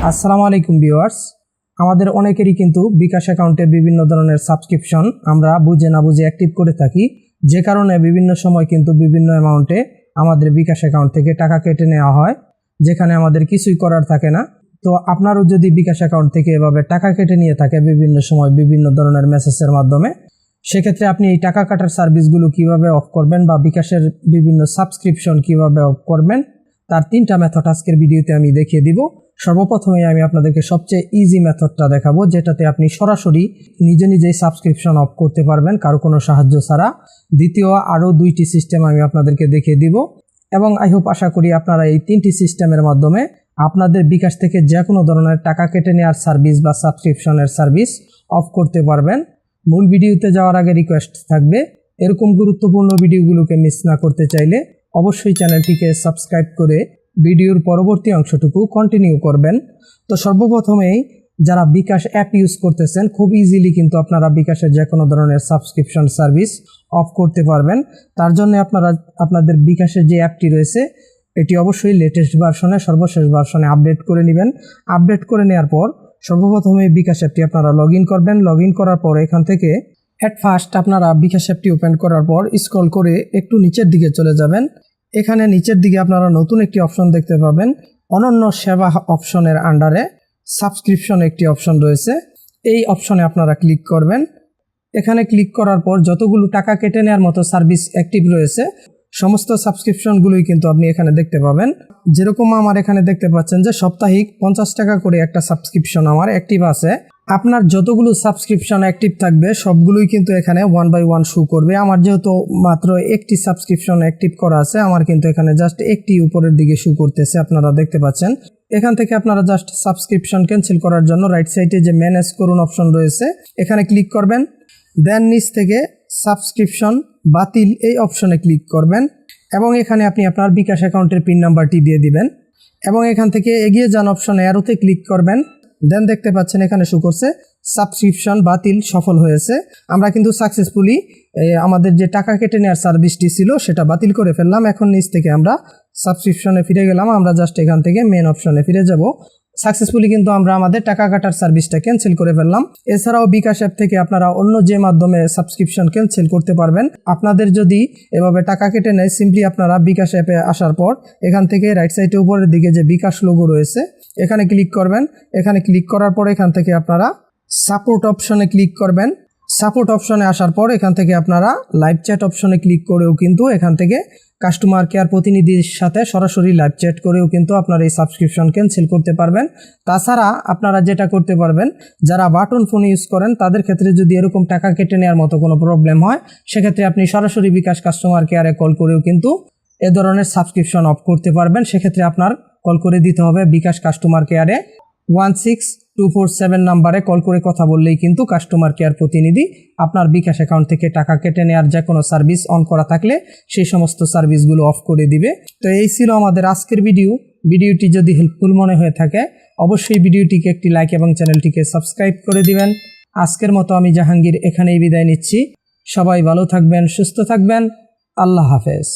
আসসালামু আলাইকুম ভিউয়ার্স, আমাদের অনেকেরই কিন্তু বিকাশ অ্যাকাউন্টে বিভিন্ন ধরনের সাবস্ক্রিপশন আমরা বুঝে না বুঝে অ্যাক্টিভ করে থাকি, যে কারণে বিভিন্ন সময় কিন্তু বিভিন্ন অ্যামাউন্টে আমাদের বিকাশ অ্যাকাউন্ট থেকে টাকা কেটে নেওয়া হয়, যেখানে আমাদের কিছুই করার থাকে না। তো আপনারও যদি বিকাশ অ্যাকাউন্ট থেকে এভাবে টাকা কেটে নিয়ে থাকে বিভিন্ন সময় বিভিন্ন ধরনের মেসেজের মাধ্যমে, সেক্ষেত্রে আপনি এই টাকা কাটার সার্ভিসগুলো কিভাবে অফ করবেন বা বিকাশের বিভিন্ন সাবস্ক্রিপশন কিভাবে অফ করবেন, তার 3টা মেথড আজকের ভিডিওতে আমি দেখিয়ে দিব। সর্বপ্রথমে আমি আপনাদেরকে সবচেয়ে ইজি মেথডটা দেখাবো, যেটাতে আপনি সরাসরি নিজেই সাবস্ক্রিপশন অফ করতে পারবেন কারো কোনো সাহায্য ছাড়া। দ্বিতীয় আরও 2টি সিস্টেম আমি আপনাদেরকে দেখিয়ে দিব, এবং আশা করি আপনারা এই 3টি সিস্টেমের মাধ্যমে আপনাদের বিকাশ থেকে যে কোনো ধরনের টাকা কেটে নেওয়ার সার্ভিস বা সাবস্ক্রিপশনের সার্ভিস অফ করতে পারবেন। মূল ভিডিওতে যাওয়ার আগে রিকোয়েস্ট থাকবে, এরকম গুরুত্বপূর্ণ ভিডিওগুলোকে মিস না করতে চাইলে অবশ্যই চ্যানেলটিকে সাবস্ক্রাইব করে ভিডিওর পরবর্তী অংশটুকু কন্টিনিউ করবেন। তো সর্বপ্রথমেই যারা বিকাশ অ্যাপ ইউজ করতেছেন, খুব ইজিলি কিন্তু আপনারা বিকাশের যে কোনো ধরনের সাবস্ক্রিপশন সার্ভিস অফ করতে পারবেন। তার জন্য আপনারা আপনাদের বিকাশের যে অ্যাপটি রয়েছে এটি অবশ্যই লেটেস্ট ভার্সনে, সর্বশেষ ভার্সনে আপডেট করে নেবেন। আপডেট করে নেওয়ার পর সর্বপ্রথমে বিকাশ অ্যাপটি আপনারা লগ ইন করবেন। লগ ইন করার পর এখান থেকে অ্যাট ফার্স্ট আপনারা বিকাশ অ্যাপটি ওপেন করার পর স্ক্রল করে একটু নিচের দিকে চলে যাবেন। এখানে নিচের দিকে আপনারা নতুন একটি অপশন দেখতে পাবেন, অনন্য সেবা অপশনের আন্ডারে সাবস্ক্রিপশন একটি অপশন রয়েছে। এই অপশনে আপনারা ক্লিক করবেন। এখানে ক্লিক করার পর যতগুলো টাকা কেটে নেওয়ার মতো সার্ভিস অ্যাক্টিভ রয়েছে সমস্ত সাবস্ক্রিপশনগুলোই কিন্তু আপনি এখানে দেখতে পাবেন। যেরকম আমার এখানে দেখতে পাচ্ছেন যে সাপ্তাহিক 50 টাকা করে একটা সাবস্ক্রিপশন আমার অ্যাক্টিভ আছে। আপনার যতগুলো সাবস্ক্রিপশন অ্যাক্টিভ থাকবে সবগুলোই কিন্তু এখানে 1 বাই 1 শো করবে। আমার যেহেতু মাত্র একটি সাবস্ক্রিপশন অ্যাক্টিভ করা আছে, আমার কিন্তু এখানে জাস্ট একটি উপরের দিকে শো করতেছে, আপনারা দেখতে পাচ্ছেন। এখান থেকে আপনারা জাস্ট সাবস্ক্রিপশন ক্যান্সেল করার জন্য রাইট সাইডে যে ম্যানেজ করুন অপশন রয়েছে এখানে ক্লিক করবেন। দেন নিচ থেকে সাবস্ক্রিপশন বাতিল এই অপশনে ক্লিক করবেন, এবং এখানে আপনি আপনার বিকাশ অ্যাকাউন্টের পিন নাম্বারটি দিয়ে দিবেন, এবং এখান থেকে এগিয়ে যান অপশনে অ্যারোতে ক্লিক করবেন। দেন দেখতে পাচ্ছেন এখানে শো করছে সাবস্ক্রিপশন বাতিল সফল হয়েছে। আমরা কিন্তু সাকসেসফুলি আমাদের যে টাকা কেটে নেওয়ার সার্ভিসটি ছিল সেটা বাতিল করে ফেললাম। এখন নিচ থেকে আমরা সাবস্ক্রিপশনে ফিরে গেলাম। আমরা জাস্ট এখান থেকে মেন অপশনে ফিরে যাব। সাকসেসফুলি কিন্তু আমরা আমাদের টাকা কাটার সার্ভিসটা ক্যান্সেল করে ফেললাম। এছাড়াও বিকাশ অ্যাপ থেকে আপনারা অন্য যে মাধ্যমে সাবস্ক্রিপশন ক্যান্সেল করতে পারবেন। আপনাদের যদি এভাবে টাকা কেটে নেয়, সিম্পলি আপনারা বিকাশ অ্যাপে আসার পর এখান থেকে রাইট সাইডে উপরের দিকে যে বিকাশ লোগো রয়েছে এখানে ক্লিক করবেন। এখানে ক্লিক করার পর এখান থেকে আপনারা সাপোর্ট অপশনে ক্লিক করবেন। সাপোর্ট অপশনে আসার পর এখান থেকে আপনারা লাইভ চ্যাট অপশনে ক্লিক করেও কিন্তু এখান থেকে কাস্টমার কেয়ার প্রতিনিধির সাথে সরাসরি লাইভ চ্যাট করেও কিন্তু আপনারা এই সাবস্ক্রিপশন ক্যান্সেল করতে পারবেন। তাছাড়া আপনারা যেটা করতে পারবেন, যারা বাটন ফোন ইউজ করেন তাদের ক্ষেত্রে যদি এরকম টাকা কেটে নেওয়ার মতো কোনো প্রবলেম হয়, সেক্ষেত্রে আপনি সরাসরি বিকাশ কাস্টমার কেয়ারে কল করেও কিন্তু এ ধরনের সাবস্ক্রিপশন অফ করতে পারবেন। সেক্ষেত্রে আপনার কল করে দিতে হবে বিকাশ কাস্টমার কেয়ারে 16247 নাম্বারে কল করে কথা বললেই কিন্তু কাস্টমার কেয়ার প্রতিনিধি আপনার বিকাশ অ্যাকাউন্ট থেকে টাকা কেটে নেওয়ার যে কোনো সার্ভিস অন করা থাকলে সেই সমস্ত সার্ভিসগুলো অফ করে দিবে। তো এই ছিল আমাদের আজকের ভিডিওটি যদি হেল্পফুল মনে হয়ে থাকে অবশ্যই ভিডিওটিকে একটি লাইক এবং চ্যানেলটিকে সাবস্ক্রাইব করে দিবেন। আজকের মতো আমি জাহাঙ্গীর এখানেই বিদায় নিচ্ছি। সবাই ভালো থাকবেন, সুস্থ থাকবেন। আল্লাহ হাফেজ।